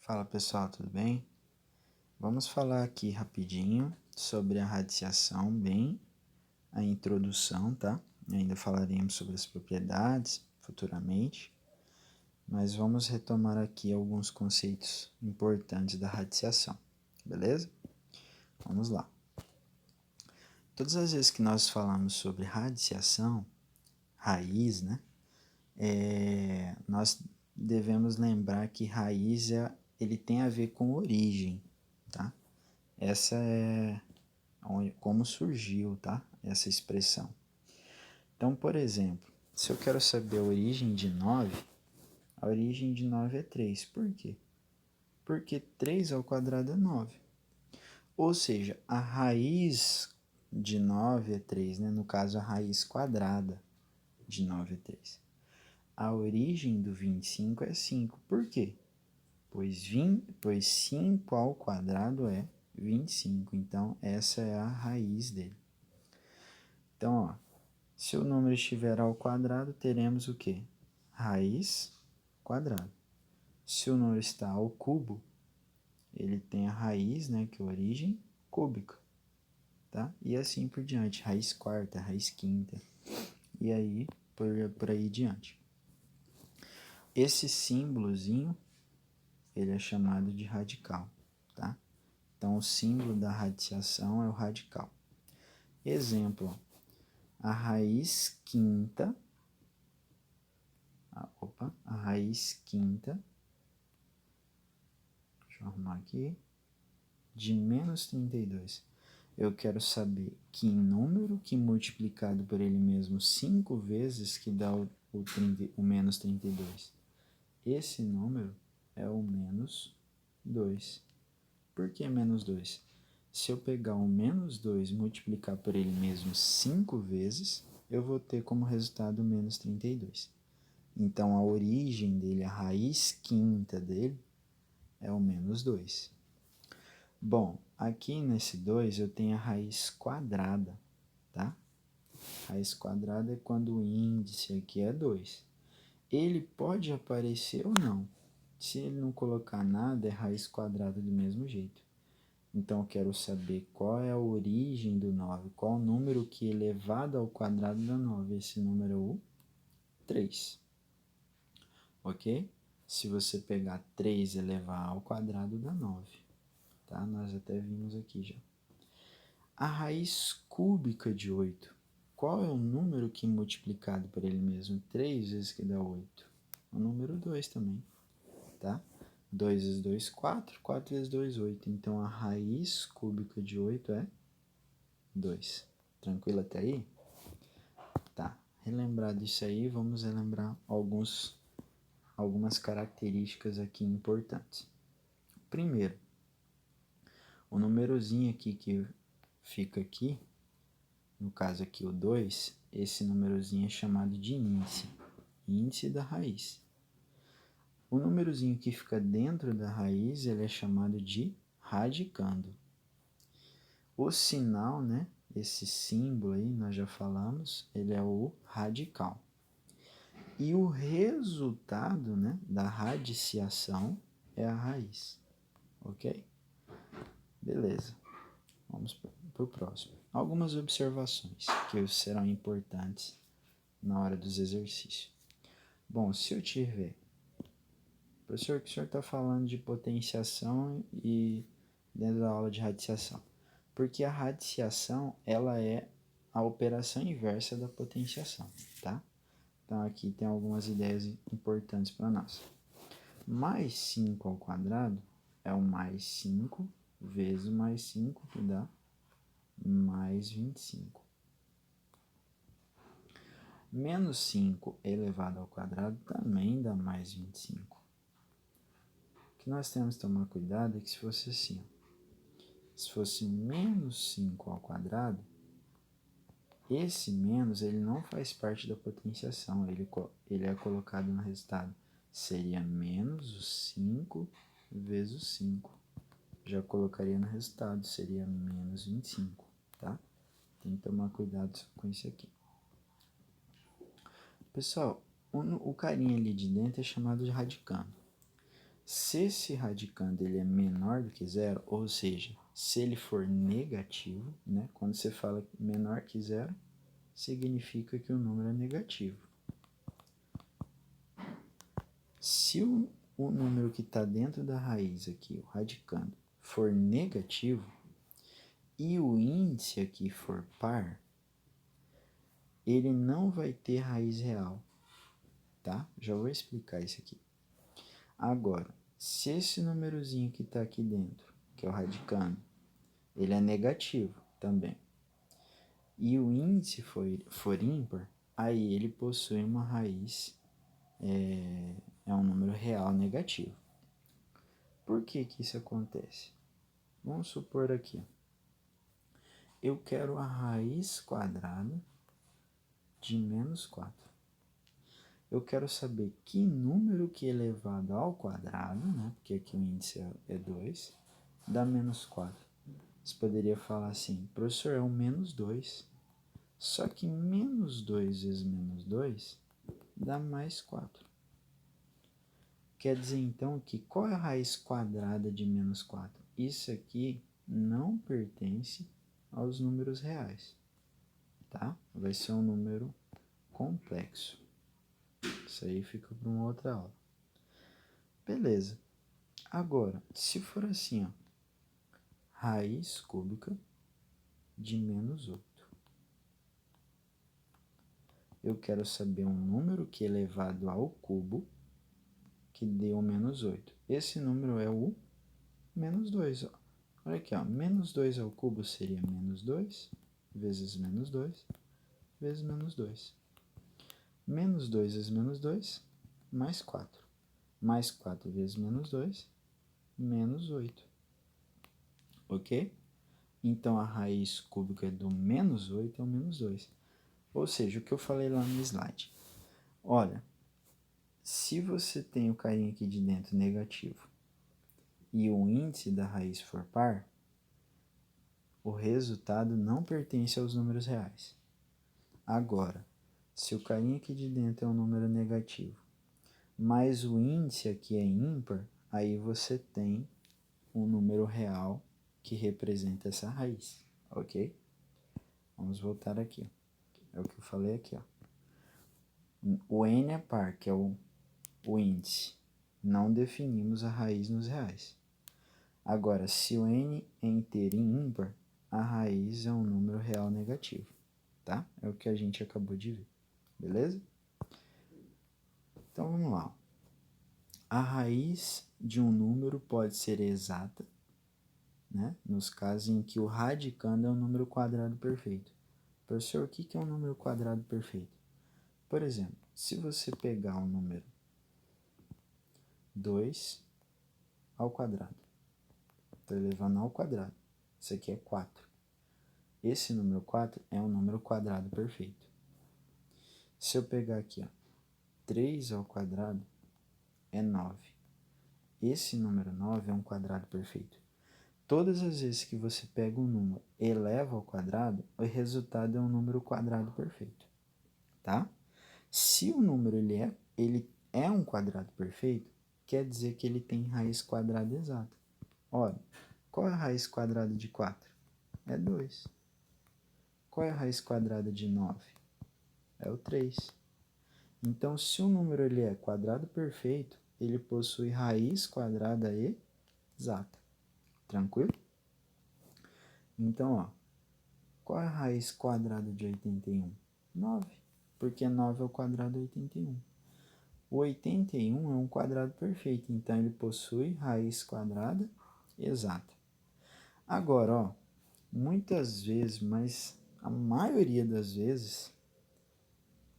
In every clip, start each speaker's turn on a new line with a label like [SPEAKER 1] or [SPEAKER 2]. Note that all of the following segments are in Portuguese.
[SPEAKER 1] Fala pessoal, tudo bem? Vamos falar aqui rapidinho sobre a radiciação, bem a introdução, tá? Ainda falaremos sobre as propriedades futuramente, mas vamos retomar aqui alguns conceitos importantes da radiciação, beleza? Vamos lá. Todas as vezes que nós falamos sobre radiciação, raiz, né? Nós devemos lembrar que raiz ele tem a ver com origem, tá? Essa é como surgiu, tá? Essa expressão. Então, por exemplo, se eu quero saber a origem de 9, a origem de 9 é 3. Por quê? Porque 3 ao quadrado é 9. Ou seja, a raiz de 9 é 3, né? No caso, a raiz quadrada de 9 é 3. A origem do 25 é 5. Por quê? Pois 5 ao quadrado é 25. Então, essa é a raiz dele. Então, ó, se o número estiver ao quadrado, teremos o quê? Raiz quadrada. Se o número está ao cubo, ele tem a raiz, né, que é a origem, cúbica. Tá? E assim por diante, raiz quarta, raiz quinta, e aí por aí diante. Esse símbolozinho, ele é chamado de radical, tá? Então, o símbolo da radiciação é o radical. Exemplo, a raiz quinta, a raiz quinta, deixa eu arrumar aqui, de menos 32. Eu quero saber que número que multiplicado por ele mesmo 5 vezes que dá o menos 32. Esse número é o menos 2. Por que menos 2? Se eu pegar o menos 2 e multiplicar por ele mesmo 5 vezes, eu vou ter como resultado o menos 32. Então, a origem dele, a raiz quinta dele, é o menos 2. Bom, aqui nesse 2 eu tenho a raiz quadrada, tá? Raiz quadrada é quando o índice aqui é 2. Ele pode aparecer ou não. Se ele não colocar nada, é raiz quadrada do mesmo jeito. Então, eu quero saber qual é a origem do 9, qual o número que elevado ao quadrado dá 9. Esse número é o 3. Ok? Se você pegar 3 e elevar ao quadrado, dá 9. Tá? Nós até vimos aqui já. A raiz cúbica de 8. Qual é o número que multiplicado por ele mesmo 3 vezes que dá 8? O número 2 também. Tá? 2 vezes 2, 4. 4 vezes 2, 8. Então, a raiz cúbica de 8 é 2. Tranquilo até aí? Tá. Relembrar disso aí, vamos relembrar algumas características aqui importantes. Primeiro, o númerozinho aqui que fica aqui, no caso aqui o 2, esse númerozinho é chamado de índice, índice da raiz. O númerozinho que fica dentro da raiz, ele é chamado de radicando. O sinal, né, esse símbolo aí, nós já falamos, ele é o radical. E o resultado, né, da radiciação é a raiz. Ok? Beleza. Vamos para o próximo. Algumas observações que serão importantes na hora dos exercícios. Bom, se eu tiver... Professor, que o senhor está falando de potenciação e dentro da aula de radiciação? Porque a radiciação, ela é a operação inversa da potenciação, tá? Então, aqui tem algumas ideias importantes para nós. Mais 5 ao quadrado é o mais 5 vezes mais 5, que dá mais 25. Menos 5 elevado ao quadrado também dá mais 25. O que nós temos que tomar cuidado é que se fosse assim, se fosse menos 5 ao quadrado, esse menos ele não faz parte da potenciação, ele é colocado no resultado. Seria menos o 5 vezes o 5. Já colocaria no resultado, seria menos 25, tá? Tem que tomar cuidado com isso aqui. Pessoal, o carinha ali de dentro é chamado de radicando. Se esse radicando ele é menor do que zero, ou seja, se ele for negativo, né? Quando você fala menor que zero, significa que o número é negativo. Se o número que está dentro da raiz aqui, o radicando, for negativo, e o índice aqui for par, ele não vai ter raiz real, tá? Já vou explicar isso aqui. Agora, se esse númerozinho que está aqui dentro, que é o radicando, ele é negativo também, e o índice for ímpar, aí ele possui uma raiz, é um número real negativo. Por que que isso acontece? Vamos supor aqui, eu quero a raiz quadrada de menos 4. Eu quero saber que número que elevado ao quadrado, né? Porque aqui o índice é 2, dá menos 4. Você poderia falar assim, professor, é um menos 2. Só que menos 2 vezes menos 2 dá mais 4. Quer dizer, então, que qual é a raiz quadrada de menos 4? Isso aqui não pertence aos números reais, tá? Vai ser um número complexo. Isso aí fica para uma outra aula. Beleza. Agora, se for assim, ó, raiz cúbica de menos 8. Eu quero saber um número que elevado ao cubo que deu menos 8. Esse número é o menos 2. Ó. Olha aqui, ó, menos 2 ao cubo seria menos 2 vezes menos 2 vezes menos 2. Menos 2 vezes menos 2, mais 4. Mais 4 vezes menos 2, menos 8. Ok? Então, a raiz cúbica do menos 8 é o menos 2. Ou seja, o que eu falei lá no slide. Olha, se você tem o carinha aqui de dentro negativo e o índice da raiz for par, o resultado não pertence aos números reais. Agora, se o carinha aqui de dentro é um número negativo, mas o índice aqui é ímpar, aí você tem um número real que representa essa raiz, ok? Vamos voltar aqui. É o que eu falei aqui, ó. O n é par, que é o índice. Não definimos a raiz nos reais. Agora, se o n é inteiro e ímpar, a raiz é um número real negativo, tá? É o que a gente acabou de ver, beleza? Então, vamos lá. A raiz de um número pode ser exata, né? Nos casos em que o radicando é um número quadrado perfeito. Professor, o que é um número quadrado perfeito? Por exemplo, se você pegar o número 2 ao quadrado, estou elevando ao quadrado, isso aqui é 4. Esse número 4 é um número quadrado perfeito. Se eu pegar aqui, ó, 3 ao quadrado é 9. Esse número 9 é um quadrado perfeito. Todas as vezes que você pega um número e eleva ao quadrado, o resultado é um número quadrado perfeito, tá? Se o número ele é um quadrado perfeito, quer dizer que ele tem raiz quadrada exata. Olha, qual é a raiz quadrada de 4? É 2. Qual é a raiz quadrada de 9? É o 3. Então, se o número ele é quadrado perfeito, ele possui raiz quadrada exata. Tranquilo? Então, ó, qual é a raiz quadrada de 81? 9, porque 9 ao quadrado é 81. O 81 é um quadrado perfeito, então ele possui raiz quadrada exata. Agora, ó, muitas vezes, mas a maioria das vezes,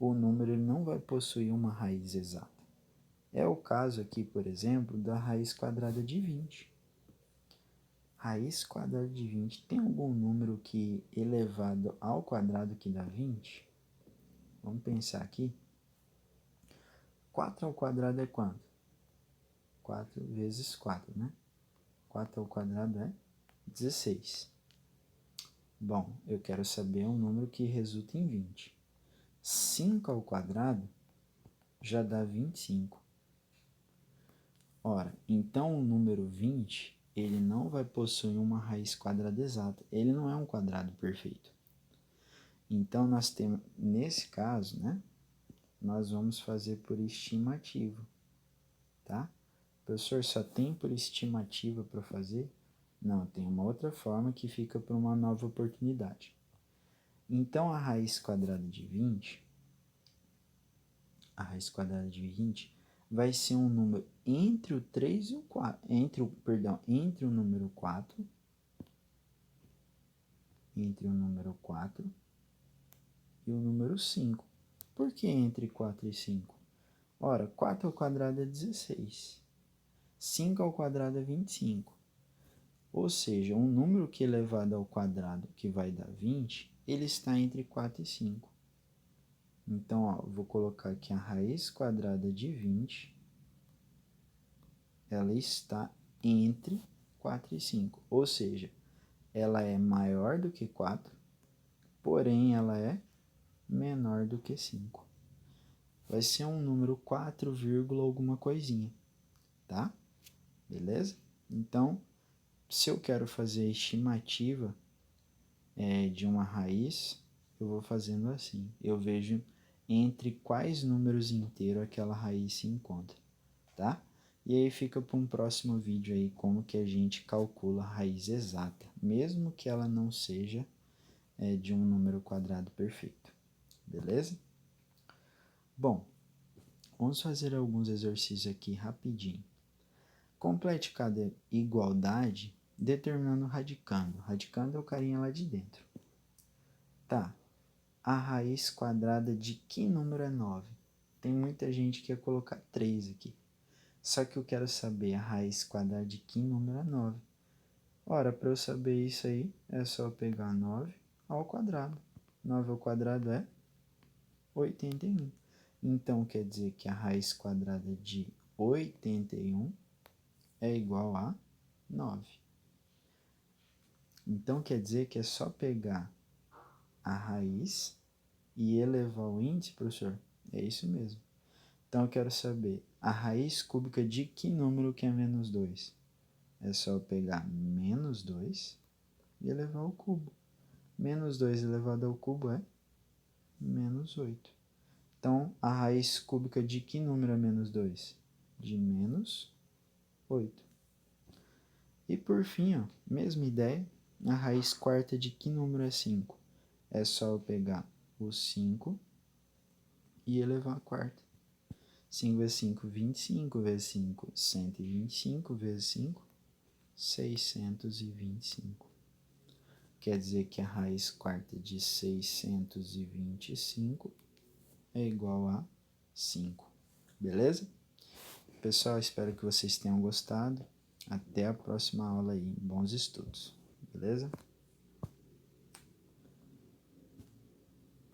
[SPEAKER 1] o número ele não vai possuir uma raiz exata. É o caso aqui, por exemplo, da raiz quadrada de 20. Raiz quadrada de 20, tem algum número que elevado ao quadrado que dá 20? Vamos pensar aqui. 4 ao quadrado é quanto? 4 vezes 4, né? 4 ao quadrado é 16. Bom, eu quero saber um número que resulta em 20. 5 ao quadrado já dá 25. Ora, então o número 20, ele não vai possuir uma raiz quadrada exata. Ele não é um quadrado perfeito. Então, nós temos, nesse caso, né, nós vamos fazer por estimativa, tá? Professor, só tem por estimativa para fazer? Não, tem uma outra forma que fica para uma nova oportunidade. Então, a raiz quadrada de 20 vai ser um número entre o 3 e o 4, entre o número 4, entre o número 4 e o número 5. Por que entre 4 e 5? Ora, 4 ao quadrado é 16. 5 ao quadrado é 25. Ou seja, um número que elevado ao quadrado, que vai dar 20, ele está entre 4 e 5. Então, ó, vou colocar aqui a raiz quadrada de 20, ela está entre 4 e 5. Ou seja, ela é maior do que 4, porém ela é menor do que 5. Vai ser um número 4, alguma coisinha, tá? Beleza? Então, se eu quero fazer a estimativa de uma raiz, eu vou fazendo assim. Eu vejo entre quais números inteiros aquela raiz se encontra, tá? E aí fica para um próximo vídeo aí como que a gente calcula a raiz exata, mesmo que ela não seja de um número quadrado perfeito, beleza? Bom, vamos fazer alguns exercícios aqui rapidinho. Complete cada igualdade determinando o radicando. Radicando é o carinha lá de dentro. Tá, a raiz quadrada de que número é 9? Tem muita gente que quer colocar 3 aqui. Só que eu quero saber a raiz quadrada de que número é 9. Ora, para eu saber isso aí, é só eu pegar 9 ao quadrado. 9 ao quadrado é 81. Então, quer dizer que a raiz quadrada de 81 é igual a 9. Então, quer dizer que é só pegar a raiz e elevar o índice, professor? É isso mesmo. Então, eu quero saber a raiz cúbica de que número que é menos 2? É só eu pegar menos 2 e elevar ao cubo. Menos 2 elevado ao cubo é menos 8. Então, a raiz cúbica de que número é menos 2? De menos 8. E por fim, ó, mesma ideia, a raiz quarta de que número é 5? É só eu pegar o 5 e elevar a quarta. 5 vezes 5, 25, vezes 5, 125, vezes 5, 625. Quer dizer que a raiz quarta de 625 é igual a 5. Beleza? Pessoal, espero que vocês tenham gostado. Até a próxima aula aí. Bons estudos. Beleza?